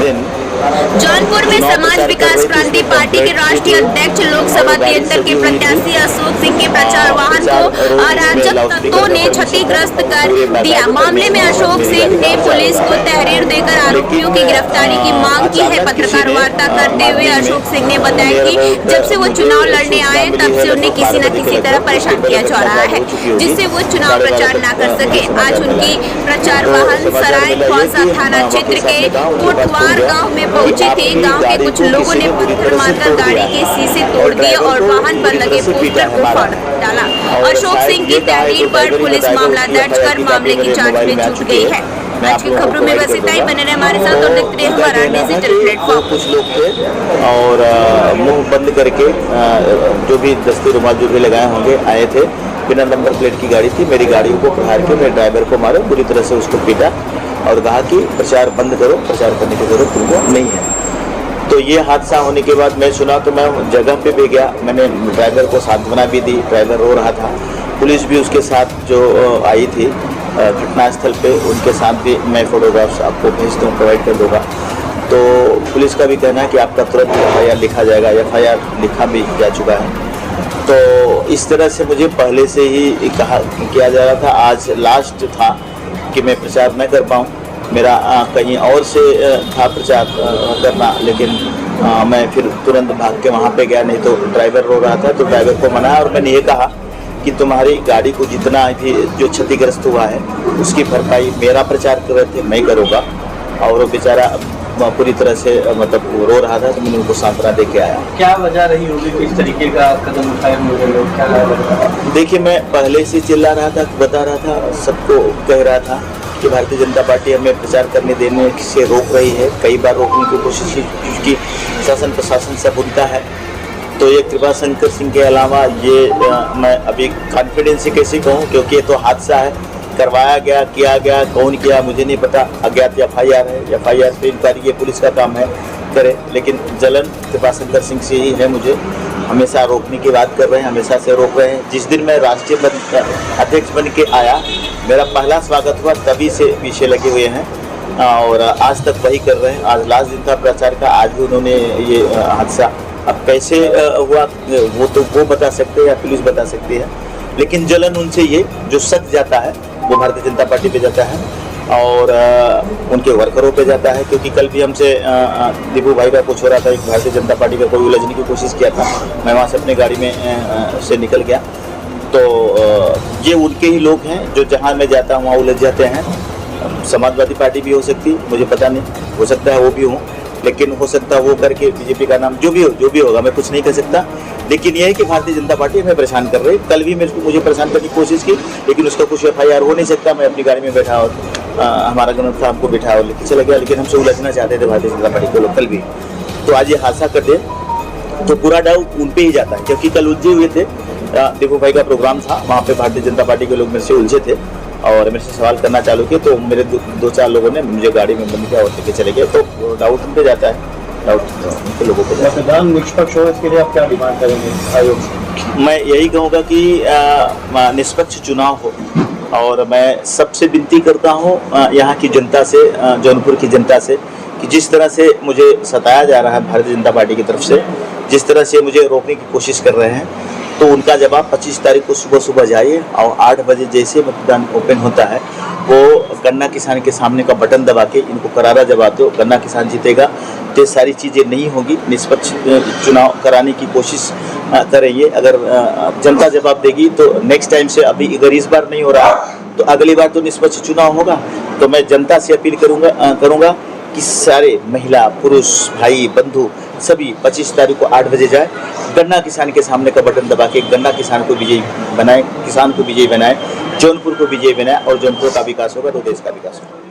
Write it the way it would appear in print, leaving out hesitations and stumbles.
दिन जौनपुर में समाज विकास क्रांति पार्टी के राष्ट्रीय अध्यक्ष लोकसभा 73 के प्रत्याशी अशोक सिंह के प्रचार वाहन को अराजक तत्वों ने क्षतिग्रस्त कर दिया। मामले में अशोक सिंह ने पुलिस को तहरीर देकर आरोपियों की गिरफ्तारी की मांग की है। पत्रकार वार्ता करते हुए अशोक सिंह ने बताया कि जब से वो चुनाव लड़ने आए तब से उन्हें किसी न किसी तरह परेशान किया जा रहा है, जिससे वो चुनाव प्रचार न कर सके। आज उनकी प्रचार वाहन सराय ख्वाजा थाना क्षेत्र के कोटवार गाँव में पहुंचे थे। गांव के कुछ लोगों ने पत्थर मारकर गाड़ी के शीशे तोड़ दिए और वाहन पर लगे पोस्टर को फाड़ डाला। अशोक सिंह की तहरीर पर पुलिस मामला दर्ज कर मामले की जांच में जुट गई है। आज की खबरों में बस इतना ही। बने रहे हमारे साथ और देखते रहिए हमारा डिजिटल प्लेटफॉर्म। कुछ लोग थे और मुंह बंद करके जो भी दस्ती रुमाल जो भी लगाए होंगे आए थे। बिना नंबर प्लेट की गाड़ी थी। मेरी गाड़ी को प्रहार के मेरे ड्राइवर को मारे, बुरी तरह से उसको पीटा और कहा कि प्रचार बंद करो, प्रचार करने की जरूरत तुमको नहीं है। तो ये हादसा होने के बाद मैं सुना तो मैं जगह पे भी गया। मैंने ड्राइवर को सांत्वना भी दी। ड्राइवर रो रहा था। पुलिस भी उसके साथ जो आई थी घटनास्थल पे, उनके साथ भी मैं फोटोग्राफ्स आपको भेज दूँ, प्रोवाइड कर दूँगा। तो पुलिस का भी कहना है कि आपका तुरंत FIR लिखा जाएगा। FIR लिखा भी जा चुका है। तो इस तरह से मुझे पहले से ही कहा किया जा रहा था। आज लास्ट था कि मैं प्रचार न कर पाऊँ। मेरा कहीं और से था प्रचार करना, लेकिन मैं फिर तुरंत भाग के वहाँ पे गया। नहीं तो ड्राइवर रो रहा था तो ड्राइवर को मनाया और मैंने ये कहा कि तुम्हारी गाड़ी को जितना भी जो क्षतिग्रस्त हुआ है उसकी भरपाई मेरा प्रचार कर रहे थे मैं करूँगा। और वो बेचारा पूरी तरह से मतलब रो रहा था तो मैंने उनको सांत्वना दे के आया। क्या वजह रही होगी कि इस तरीके का कदम उठाए हुए लोग? क्या लगता है? देखिए, मैं पहले से चिल्ला रहा था, बता रहा था, सबको कह रहा था कि भारतीय जनता पार्टी हमें प्रचार करने देने से रोक रही है। कई बार रोकने की कोशिश की क्योंकि शासन प्रशासन सब उनका है। तो ये कृपा शंकर सिंह के अलावा ये मैं अभी कॉन्फिडेंस से कैसे कहूँ, क्योंकि ये तो हादसा है। करवाया गया, किया गया, कौन किया मुझे नहीं पता। अज्ञात FIR है, FIR पे इंक्वायरी ये पुलिस का काम है, करे। लेकिन जलन कृपा शंकर सिंह से ही है। मुझे हमेशा रोकने की बात कर रहे हैं, हमेशा से रोक रहे हैं। जिस दिन मैं राष्ट्रीय अध्यक्ष बन के आया, मेरा पहला स्वागत हुआ, तभी से पीछे लगे हुए हैं और आज तक वही कर रहे हैं। आज लास्ट दिन था प्रचार का, आज भी उन्होंने ये हादसा अब कैसे हुआ वो तो वो बता सकते हैं या पुलिस बता सकती है। लेकिन जलन उनसे ये जो शक जाता है वो भारतीय जनता पार्टी पे जाता है और उनके वर्करों पे जाता है। क्योंकि कल भी हमसे दीपू भाई का कुछ हो रहा था, एक भारतीय जनता पार्टी का कोई उलझने की कोशिश किया था। मैं वहाँ से अपनी गाड़ी में से निकल गया। तो ये उनके ही लोग हैं जो जहाँ मैं जाता हूँ वहाँ उलझ जाते हैं। समाजवादी पार्टी भी हो सकती, मुझे पता नहीं, हो सकता है वो भी हूँ, लेकिन हो सकता है वो करके बीजेपी का नाम जो भी होगा मैं कुछ नहीं कर सकता। लेकिन यह है कि भारतीय जनता पार्टी हमें परेशान कर रही है। कल भी मुझे परेशान करने की कोशिश की, लेकिन उसका कुछ FIR हो नहीं सकता। मैं अपनी गाड़ी में बैठा और हमारा गणतंत्र साहब को बिठा और लेके चला गया। लेकिन हमसे उलझना चाहते थे भारतीय जनता पार्टी के लोग कल भी। तो आज ये हादसा कर दे तो पूरा डाउट उन पे ही जाता है, क्योंकि कल उलझे हुए थे। दीपू भाई का प्रोग्राम था, वहाँ पे भारतीय जनता पार्टी के लोग मेरे से उलझे थे और मेरे से सवाल करना चालू किए। तो मेरे दो चार लोगों ने मुझे गाड़ी में बंद किया और लेके चले गए। तो डाउट उन पे जाता है, डाउट उनके लोगों को। मतदान निष्पक्ष हो, इसके लिए आप क्या डिमांड करेंगे आयोग से? मैं यही कहूँगा कि निष्पक्ष चुनाव हो और मैं सबसे विनती करता हूँ यहाँ की जनता से, जौनपुर की जनता से, कि जिस तरह से मुझे सताया जा रहा है भारतीय जनता पार्टी की तरफ से, जिस तरह से मुझे रोकने की कोशिश कर रहे हैं, तो उनका जवाब 25 तारीख को सुबह जाइए और 8 बजे जैसे मतदान ओपन होता है वो गन्ना किसान के सामने का बटन दबा के इनको करारा जवाब दो। गन्ना किसान जीतेगा तो ये सारी चीज़ें नहीं होगी। निष्पक्ष चुनाव कराने की कोशिश करेंगे। अगर जनता जवाब देगी तो नेक्स्ट टाइम से, अभी अगर इस बार नहीं हो रहा तो अगली बार तो निष्पक्ष चुनाव होगा। तो मैं जनता से अपील करूँगा कि सारे महिला, पुरुष, भाई, बंधु सभी 25 तारीख को 8 बजे जाए, गन्ना किसान के सामने का बटन दबा के गन्ना किसान को विजयी बनाए, किसान को विजयी बनाए, जौनपुर को विजयी बनाए और जौनपुर का विकास होगा तो देश का विकास होगा।